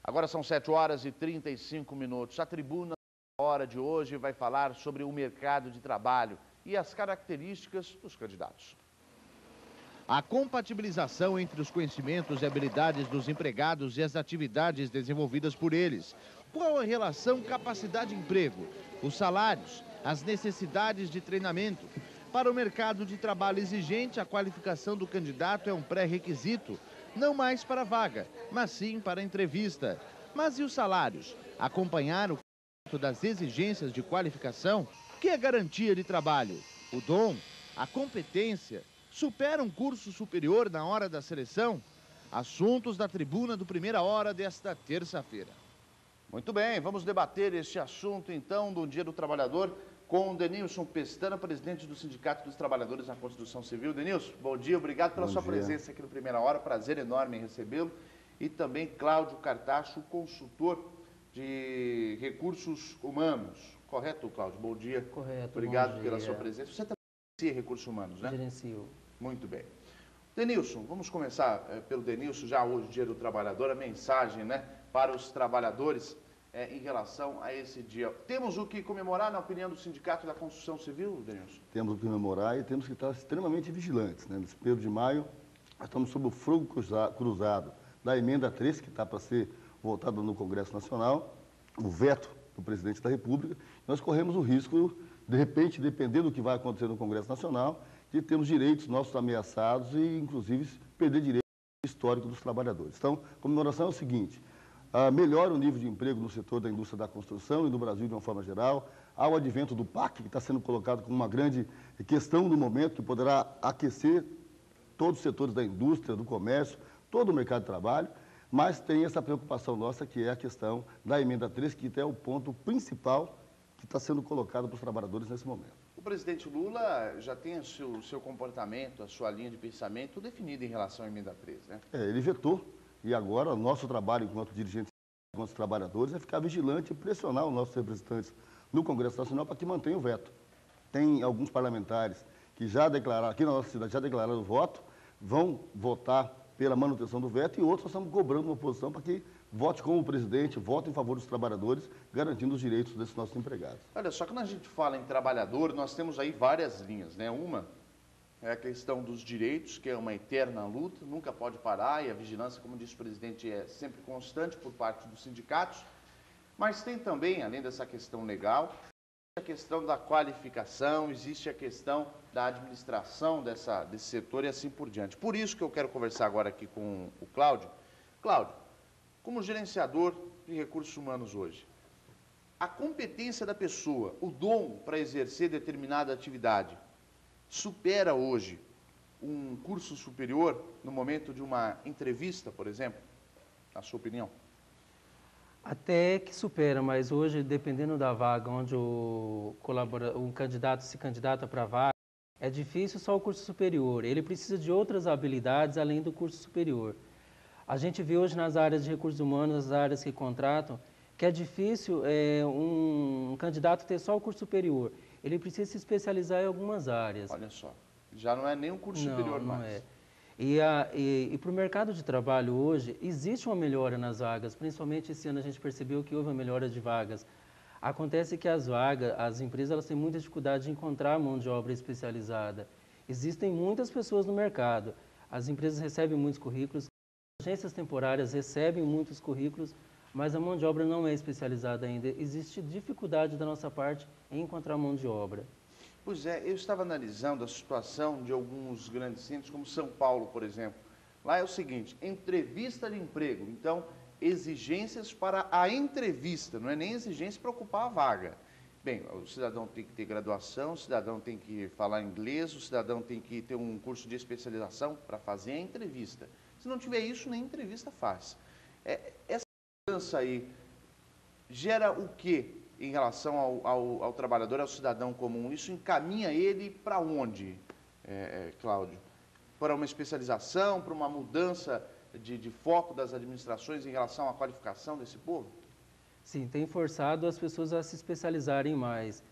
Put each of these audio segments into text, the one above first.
Agora são 7h35. A tribuna da hora de hoje vai falar sobre o mercado de trabalho e as características dos candidatos. A compatibilização entre os conhecimentos e habilidades dos empregados e as atividades desenvolvidas por eles. Qual a relação capacidade-emprego? Os salários, as necessidades de treinamento. Para o mercado de trabalho exigente, a qualificação do candidato é um pré-requisito, não mais para a vaga, mas sim para a entrevista. Mas e os salários? Acompanhar o das exigências de qualificação, que é garantia de trabalho. O dom, a competência, supera um curso superior na hora da seleção? Assuntos da tribuna do Primeira Hora desta terça-feira. Muito bem, vamos debater este assunto então do Dia do Trabalhador com o Denilson Pestana, presidente do Sindicato dos Trabalhadores na Construção Civil. Denilson, bom dia, obrigado pela sua presença aqui no Primeira Hora, prazer enorme em recebê-lo. E também Cláudio Cartacho, consultor de recursos humanos. Correto, Cláudio? Bom dia. Correto, obrigado pela sua presença. Você também gerencia recursos humanos, né? Gerencio. Muito bem. Denilson, vamos começar pelo Denilson, já hoje, Dia do Trabalhador, a mensagem, né, para os trabalhadores em relação a esse dia. Temos o que comemorar, na opinião do Sindicato da Construção Civil, Denilson? Temos o que comemorar e temos que estar extremamente vigilantes, né? Nesse 1º de maio, nós estamos sob o fogo cruzado da emenda 3, que está para ser votada no Congresso Nacional, o veto do presidente da República. Nós corremos o risco, de repente, dependendo do que vai acontecer no Congresso Nacional, de termos direitos nossos ameaçados e, inclusive, perder direito histórico dos trabalhadores. Então, a comemoração é o seguinte: melhora o nível de emprego no setor da indústria da construção e no Brasil de uma forma geral, ao advento do PAC, que está sendo colocado como uma grande questão no momento, que poderá aquecer todos os setores da indústria, do comércio, todo o mercado de trabalho, mas tem essa preocupação nossa, que é a questão da emenda 3, que é o ponto principal que está sendo colocado para os trabalhadores nesse momento. O presidente Lula já tem o seu comportamento, a sua linha de pensamento definida em relação à emenda 3, né? Ele vetou, e agora o nosso trabalho enquanto dirigentes, enquanto trabalhadores, é ficar vigilante e pressionar os nossos representantes no Congresso Nacional para que mantenha o veto. Tem alguns parlamentares que já declararam, aqui na nossa cidade, já declararam o voto, vão votar pela manutenção do veto, e outros nós estamos cobrando uma oposição para que vote como o presidente, vote em favor dos trabalhadores, garantindo os direitos desses nossos empregados. Olha só, quando a gente fala em trabalhador, nós temos aí várias linhas, né? Uma é a questão dos direitos, que é uma eterna luta, nunca pode parar, e a vigilância, como disse o presidente, é sempre constante por parte dos sindicatos. Mas tem também, além dessa questão legal, a questão da qualificação, existe a questão da administração desse setor e assim por diante. Por isso que eu quero conversar agora aqui com o Cláudio. Cláudio, como gerenciador de recursos humanos hoje, a competência da pessoa, o dom para exercer determinada atividade, supera hoje um curso superior no momento de uma entrevista, por exemplo, na sua opinião? Até que supera, mas hoje, dependendo da vaga onde o candidato se candidata para a vaga, é difícil só o curso superior. Ele precisa de outras habilidades além do curso superior. A gente vê hoje nas áreas de recursos humanos, as áreas que contratam, que é difícil um candidato ter só o curso superior. Ele precisa se especializar em algumas áreas. Olha só, já não é nem um curso superior mais. Não é. E para o mercado de trabalho hoje, existe uma melhora nas vagas, principalmente esse ano a gente percebeu que houve uma melhora de vagas. Acontece que as empresas elas têm muita dificuldade de encontrar mão de obra especializada. Existem muitas pessoas no mercado, as empresas recebem muitos currículos, as agências temporárias recebem muitos currículos, mas a mão de obra não é especializada ainda. Existe dificuldade da nossa parte em encontrar mão de obra. Pois é, eu estava analisando a situação de alguns grandes centros, como São Paulo, por exemplo. Lá é o seguinte, entrevista de emprego, então, exigências para a entrevista, não é nem exigência para ocupar a vaga. Bem, o cidadão tem que ter graduação, o cidadão tem que falar inglês, o cidadão tem que ter um curso de especialização para fazer a entrevista. Se não tiver isso, nem entrevista faz. Essa mudança aí gera o quê em relação ao trabalhador, ao cidadão comum? Isso encaminha ele para onde, Cláudio? Para uma especialização, para uma mudança de foco das administrações em relação à qualificação desse povo? Sim, tem forçado as pessoas a se especializarem mais.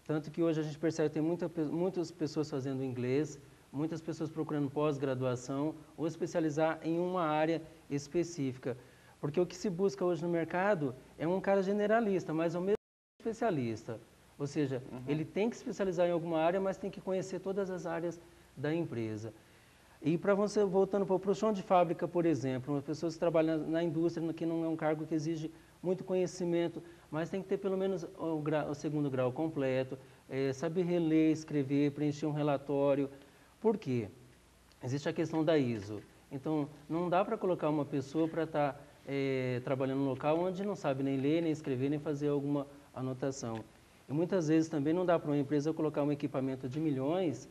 Tanto que hoje a gente percebe que tem muitas pessoas fazendo inglês, muitas pessoas procurando pós-graduação ou especializar em uma área específica. Porque o que se busca hoje no mercado é um cara generalista, mas ao mesmo tempo especialista. Ou seja, ele tem que especializar em alguma área, mas tem que conhecer todas as áreas da empresa. E para você, voltando para o chão de fábrica, por exemplo, uma pessoa que trabalha na indústria, que não é um cargo que exige muito conhecimento, mas tem que ter pelo menos o segundo grau completo, saber reler, escrever, preencher um relatório. Por quê? Existe a questão da ISO. Então, não dá para colocar uma pessoa para estar trabalhando num local onde não sabe nem ler, nem escrever, nem fazer alguma anotação. E muitas vezes também não dá para uma empresa colocar um equipamento de milhões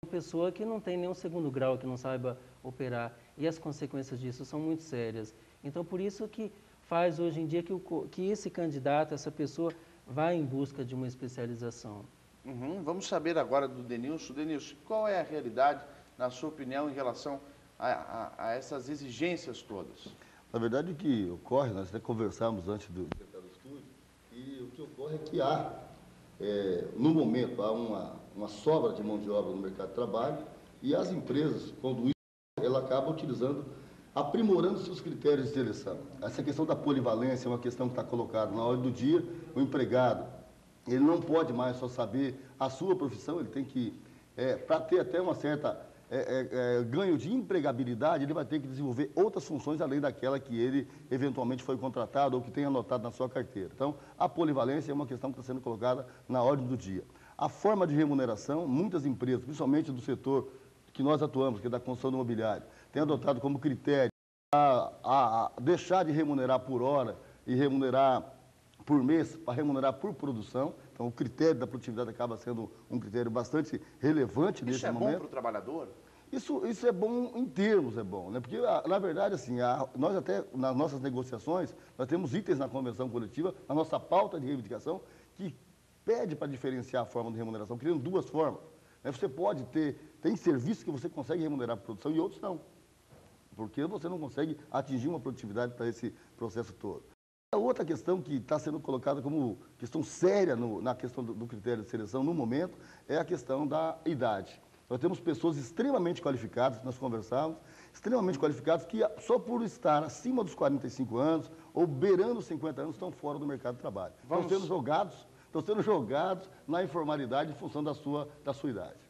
uma pessoa que não tem nenhum segundo grau, que não saiba operar. E as consequências disso são muito sérias. Então, por isso que faz hoje em dia que esse candidato, essa pessoa, vá em busca de uma especialização. Vamos saber agora do Denilson. Denilson, qual é a realidade, na sua opinião, em relação a essas exigências todas? Na verdade, o que ocorre, nós até conversamos antes do estúdio, e o que ocorre é que no momento, há uma sobra de mão de obra no mercado de trabalho e as empresas, quando isso, ela acaba utilizando, aprimorando seus critérios de seleção. Essa questão da polivalência é uma questão que está colocada na hora do dia. O empregado, ele não pode mais só saber a sua profissão, ele tem que, para ter até uma certa ganho de empregabilidade, ele vai ter que desenvolver outras funções além daquela que ele eventualmente foi contratado ou que tem anotado na sua carteira. Então, a polivalência é uma questão que está sendo colocada na ordem do dia. A forma de remuneração, muitas empresas, principalmente do setor que nós atuamos, que é da construção imobiliária, têm adotado como critério a deixar de remunerar por hora e remunerar por mês para remunerar por produção. Então, o critério da produtividade acaba sendo um critério bastante relevante nesse momento. Isso é bom para o trabalhador? Isso é bom em termos, né? Porque, na verdade, assim, nós até, nas nossas negociações, nós temos itens na convenção coletiva, na nossa pauta de reivindicação, que pede para diferenciar a forma de remuneração, criando duas formas. Né? Você pode tem serviços que você consegue remunerar por produção e outros não, porque você não consegue atingir uma produtividade para esse processo todo. A outra questão que está sendo colocada como questão séria na questão do critério de seleção no momento é a questão da idade. Nós temos pessoas extremamente qualificadas, nós conversamos, extremamente qualificadas, que só por estar acima dos 45 anos ou beirando os 50 anos estão fora do mercado de trabalho. Estão sendo jogados na informalidade em função da sua idade.